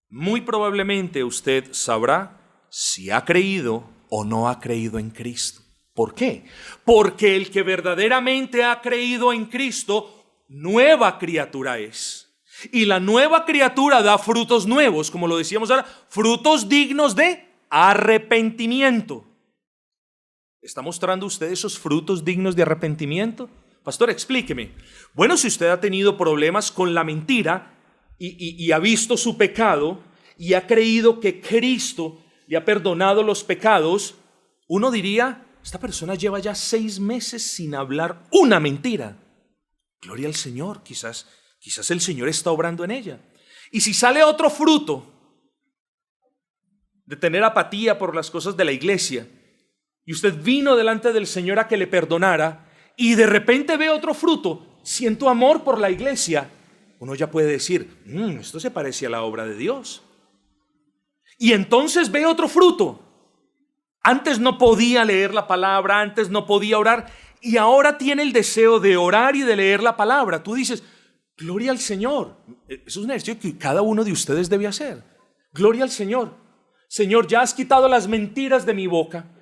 muy probablemente usted sabrá si ha creído o no ha creído en Cristo. ¿Por qué? Porque el que verdaderamente ha creído en Cristo, nueva criatura es. Y la nueva criatura da frutos nuevos, como lo decíamos ahora, frutos dignos de arrepentimiento. ¿Está mostrando usted esos frutos dignos de arrepentimiento? Pastor, explíqueme. Bueno, si usted ha tenido problemas con la mentira y ha visto su pecado y ha creído que Cristo le ha perdonado los pecados, uno diría, esta persona lleva ya 6 meses sin hablar una mentira. Gloria al Señor, quizás el Señor está obrando en ella. Y si sale otro fruto de tener apatía por las cosas de la iglesia, y usted vino delante del Señor a que le perdonara, y de repente ve otro fruto, siento amor por la iglesia, uno ya puede decir, esto se parece a la obra de Dios. Y entonces ve otro fruto. Antes no podía leer la palabra, antes no podía orar, y ahora tiene el deseo de orar y de leer la palabra. Tú dices, gloria al Señor. Eso es un ejercicio que cada uno de ustedes debe hacer. Gloria al Señor. Señor, ya has quitado las mentiras de mi boca.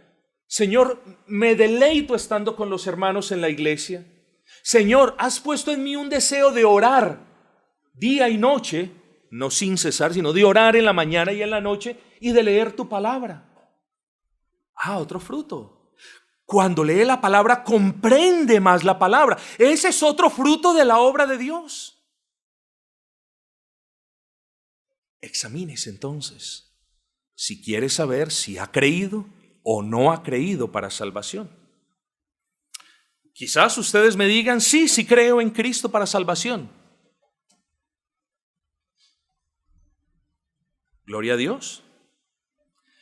Señor, me deleito estando con los hermanos en la iglesia. Señor, has puesto en mí un deseo de orar día y noche, no sin cesar, sino de orar en la mañana y en la noche y de leer tu palabra. Otro fruto. Cuando lee la palabra, comprende más la palabra. Ese es otro fruto de la obra de Dios. Examínese entonces si quiere saber si ha creído o no ha creído para salvación. Quizás ustedes me digan, sí creo en Cristo para salvación. Gloria a Dios.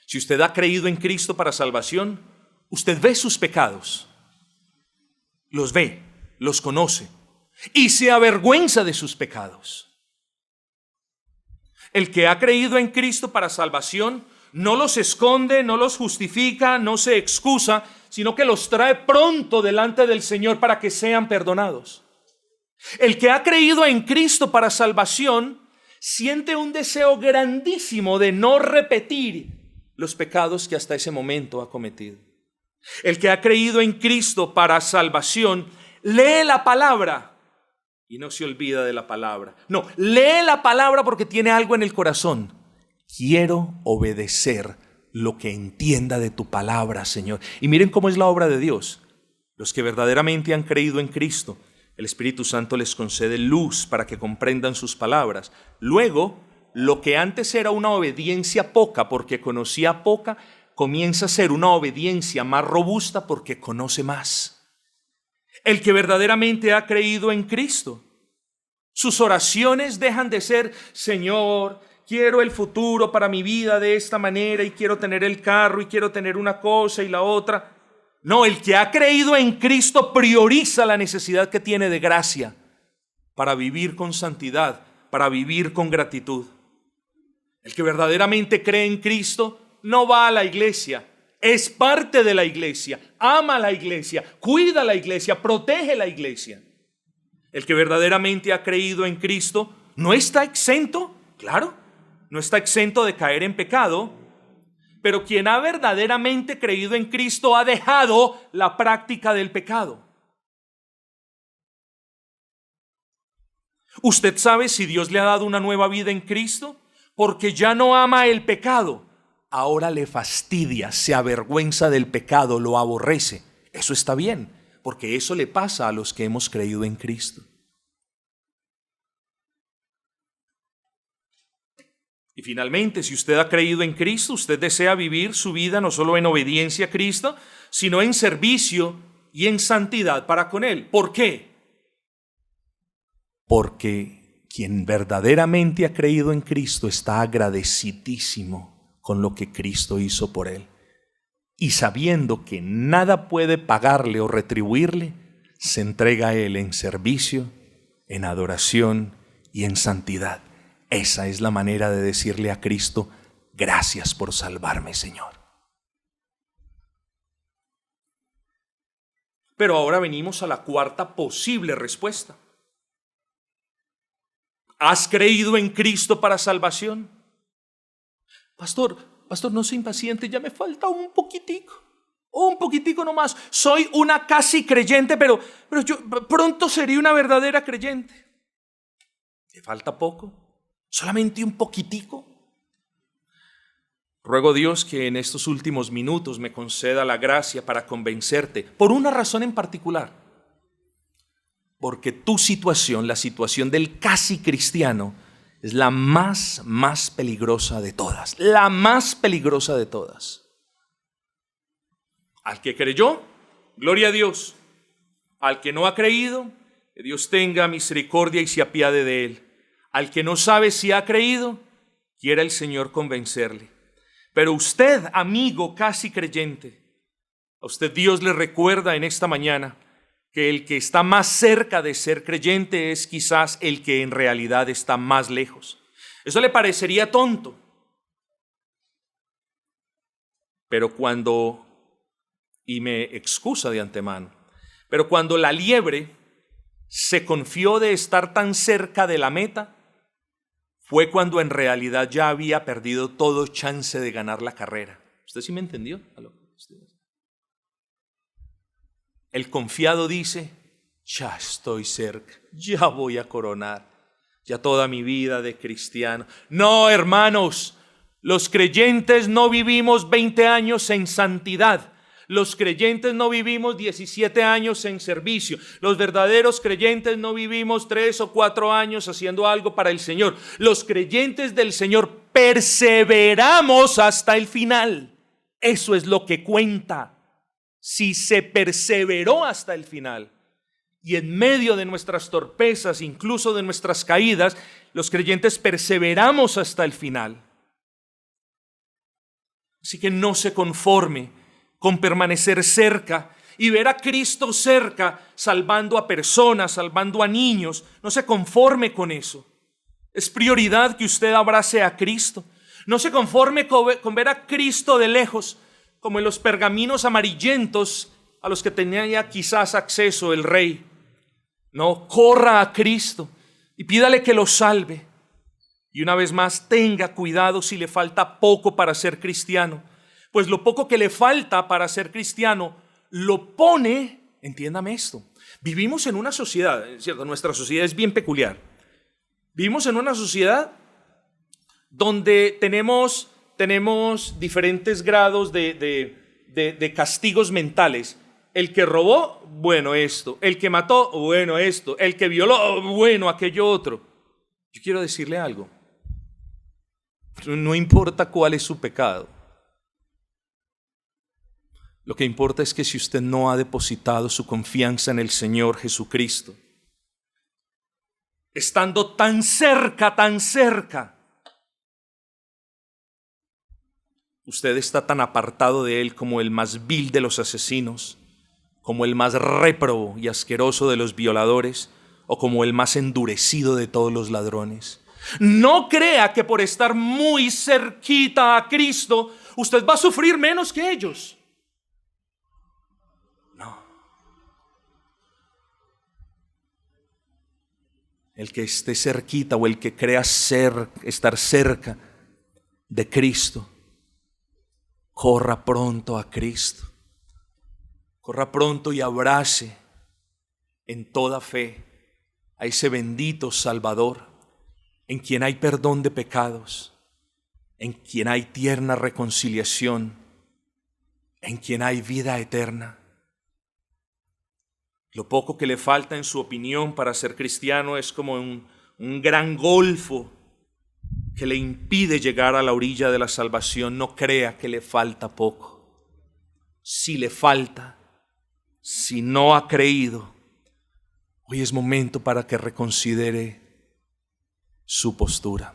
Si usted ha creído en Cristo para salvación, usted ve sus pecados, los ve, los conoce y se avergüenza de sus pecados. El que ha creído en Cristo para salvación no los esconde, no los justifica, no se excusa, sino que los trae pronto delante del Señor para que sean perdonados. El que ha creído en Cristo para salvación siente un deseo grandísimo de no repetir los pecados que hasta ese momento ha cometido. El que ha creído en Cristo para salvación lee la palabra y no se olvida de la palabra. No, lee la palabra porque tiene algo en el corazón. Quiero obedecer lo que entienda de tu palabra, Señor. Y miren cómo es la obra de Dios. Los que verdaderamente han creído en Cristo, el Espíritu Santo les concede luz para que comprendan sus palabras. Luego, lo que antes era una obediencia poca porque conocía poca, comienza a ser una obediencia más robusta porque conoce más. El que verdaderamente ha creído en Cristo, sus oraciones dejan de ser, Señor, quiero el futuro para mi vida de esta manera y quiero tener el carro y quiero tener una cosa y la otra. No, el que ha creído en Cristo prioriza la necesidad que tiene de gracia para vivir con santidad, para vivir con gratitud. El que verdaderamente cree en Cristo no va a la iglesia, es parte de la iglesia, ama la iglesia, cuida la iglesia, protege la iglesia. El que verdaderamente ha creído en Cristo no está exento, claro, no está exento de caer en pecado, pero quien ha verdaderamente creído en Cristo ha dejado la práctica del pecado. ¿Usted sabe si Dios le ha dado una nueva vida en Cristo? Porque ya no ama el pecado, ahora le fastidia, se avergüenza del pecado, lo aborrece. Eso está bien, porque eso le pasa a los que hemos creído en Cristo. Y finalmente, si usted ha creído en Cristo, usted desea vivir su vida no solo en obediencia a Cristo, sino en servicio y en santidad para con Él. ¿Por qué? Porque quien verdaderamente ha creído en Cristo está agradecidísimo con lo que Cristo hizo por él. Y sabiendo que nada puede pagarle o retribuirle, se entrega a Él en servicio, en adoración y en santidad. Esa es la manera de decirle a Cristo, gracias por salvarme, Señor. Pero ahora venimos a la cuarta posible respuesta. ¿Has creído en Cristo para salvación? Pastor, no se impaciente, ya me falta un poquitico nomás. Soy una casi creyente, pero yo pronto seré una verdadera creyente. ¿Te falta poco? ¿Solamente un poquitico? Ruego a Dios que en estos últimos minutos me conceda la gracia para convencerte, por una razón en particular. Porque tu situación, la situación del casi cristiano, es la más peligrosa de todas. La más peligrosa de todas. Al que creyó, gloria a Dios. Al que no ha creído, que Dios tenga misericordia y se apiade de él. Al que no sabe si ha creído, quiera el Señor convencerle. Pero usted, amigo casi creyente, a usted Dios le recuerda en esta mañana que el que está más cerca de ser creyente es quizás el que en realidad está más lejos. Eso le parecería tonto. Pero y me excusa de antemano, pero cuando la liebre se confió de estar tan cerca de la meta, fue cuando en realidad ya había perdido todo chance de ganar la carrera. ¿Usted sí me entendió? El confiado dice, ya estoy cerca, ya voy a coronar, ya toda mi vida de cristiano. No, hermanos, los creyentes no vivimos 20 años en santidad. Los creyentes no vivimos 17 años en servicio. Los verdaderos creyentes no vivimos 3 o 4 años haciendo algo para el Señor. Los creyentes del Señor perseveramos hasta el final. Eso es lo que cuenta. Si se perseveró hasta el final. Y en medio de nuestras torpezas, incluso de nuestras caídas, los creyentes perseveramos hasta el final. Así que no se conforme con permanecer cerca y ver a Cristo cerca, salvando a personas, salvando a niños. No se conforme con eso. Es prioridad que usted abrace a Cristo. No se conforme con ver a Cristo de lejos, como en los pergaminos amarillentos a los que tenía ya quizás acceso el rey. No, corra a Cristo y pídale que lo salve. Y una vez más, tenga cuidado si le falta poco para ser cristiano. Pues lo poco que le falta para ser cristiano lo pone, entiéndame esto, vivimos en una sociedad, ¿cierto? Nuestra sociedad es bien peculiar. Vivimos en una sociedad donde tenemos diferentes grados de castigos mentales. El que robó, bueno esto. El que mató, bueno esto. El que violó, bueno aquello otro. Yo quiero decirle algo. No importa cuál es su pecado. Lo que importa es que si usted no ha depositado su confianza en el Señor Jesucristo, estando tan cerca, usted está tan apartado de Él como el más vil de los asesinos, como el más réprobo y asqueroso de los violadores, o como el más endurecido de todos los ladrones. No crea que por estar muy cerquita a Cristo, usted va a sufrir menos que ellos. No. El que esté cerquita o el que crea estar cerca de Cristo, corra pronto a Cristo. Corra pronto y abrace en toda fe a ese bendito Salvador, en quien hay perdón de pecados, en quien hay tierna reconciliación, en quien hay vida eterna. Lo poco que le falta en su opinión para ser cristiano es como un gran golfo que le impide llegar a la orilla de la salvación. No crea que le falta poco. Si le falta, si no ha creído, hoy es momento para que reconsidere su postura.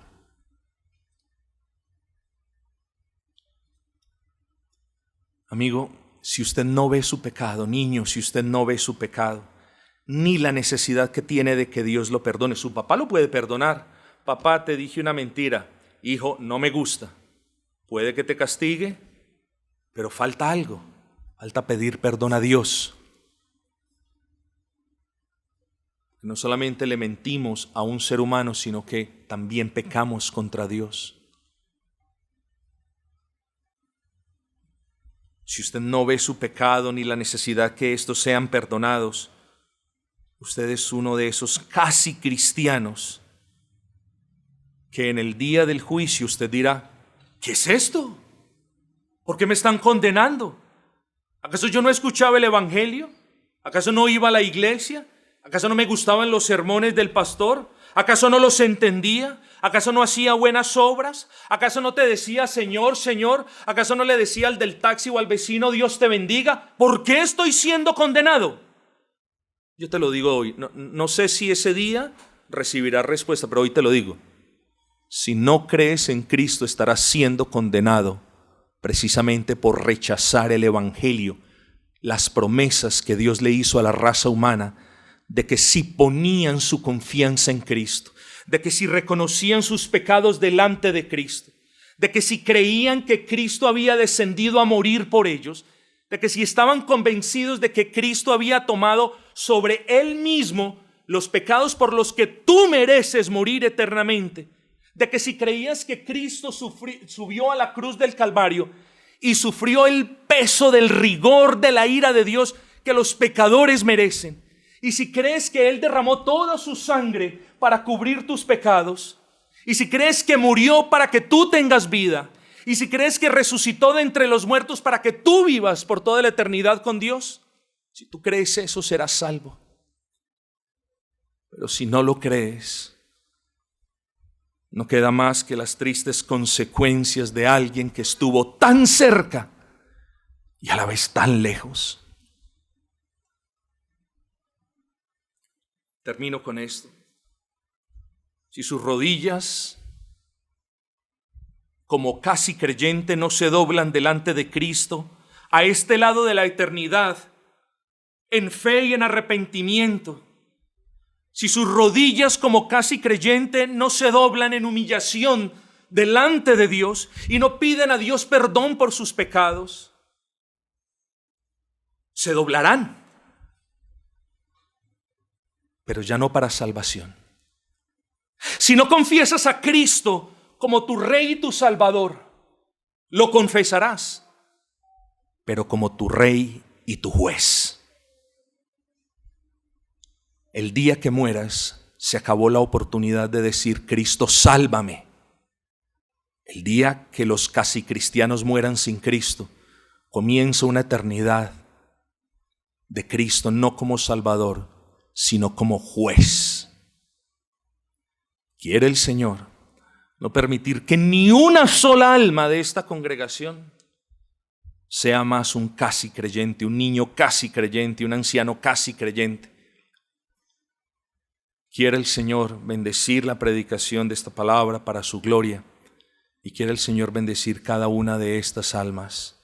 Amigo, si usted no ve su pecado, niño, si usted no ve su pecado, ni la necesidad que tiene de que Dios lo perdone, su papá lo puede perdonar. Papá, te dije una mentira. Hijo, no me gusta. Puede que te castigue, pero falta algo. Falta pedir perdón a Dios. No solamente le mentimos a un ser humano, sino que también pecamos contra Dios. Si usted no ve su pecado ni la necesidad que estos sean perdonados, usted es uno de esos casi cristianos que en el día del juicio usted dirá: ¿qué es esto? ¿Por qué me están condenando? ¿Acaso yo no escuchaba el evangelio? ¿Acaso no iba a la iglesia? ¿Acaso no me gustaban los sermones del pastor? ¿Acaso no los entendía? ¿Acaso no hacía buenas obras? ¿Acaso no te decía Señor, Señor? ¿Acaso no le decía al del taxi o al vecino Dios te bendiga? ¿Por qué estoy siendo condenado? Yo te lo digo hoy, no sé si ese día recibirás respuesta, pero hoy te lo digo. Si no crees en Cristo, estarás siendo condenado precisamente por rechazar el evangelio, las promesas que Dios le hizo a la raza humana, de que si ponían su confianza en Cristo, de que si reconocían sus pecados delante de Cristo, de que si creían que Cristo había descendido a morir por ellos, de que si estaban convencidos de que Cristo había tomado sobre Él mismo los pecados por los que tú mereces morir eternamente, de que si creías que Cristo subió a la cruz del Calvario y sufrió el peso del rigor de la ira de Dios que los pecadores merecen, y si crees que Él derramó toda su sangre para cubrir tus pecados, y si crees que murió para que tú tengas vida, y si crees que resucitó de entre los muertos para que tú vivas por toda la eternidad con Dios, si tú crees eso, serás salvo. Pero si no lo crees, no queda más que las tristes consecuencias de alguien que estuvo tan cerca y a la vez tan lejos. Termino con esto. Si sus rodillas, como casi creyente, no se doblan delante de Cristo, a este lado de la eternidad, en fe y en arrepentimiento, si sus rodillas como casi creyente no se doblan en humillación delante de Dios y no piden a Dios perdón por sus pecados, se doblarán, pero ya no para salvación. Si no confiesas a Cristo como tu Rey y tu Salvador, lo confesarás, pero como tu Rey y tu Juez. El día que mueras, se acabó la oportunidad de decir: Cristo, sálvame. El día que los casi cristianos mueran sin Cristo, comienza una eternidad de Cristo, no como Salvador, sino como Juez. Quiere el Señor no permitir que ni una sola alma de esta congregación sea más un casi creyente, un niño casi creyente, un anciano casi creyente. Quiere el Señor bendecir la predicación de esta palabra para su gloria, y quiere el Señor bendecir cada una de estas almas,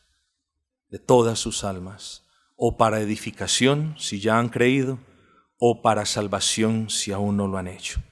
de todas sus almas, o para edificación si ya han creído, o para salvación si aún no lo han hecho.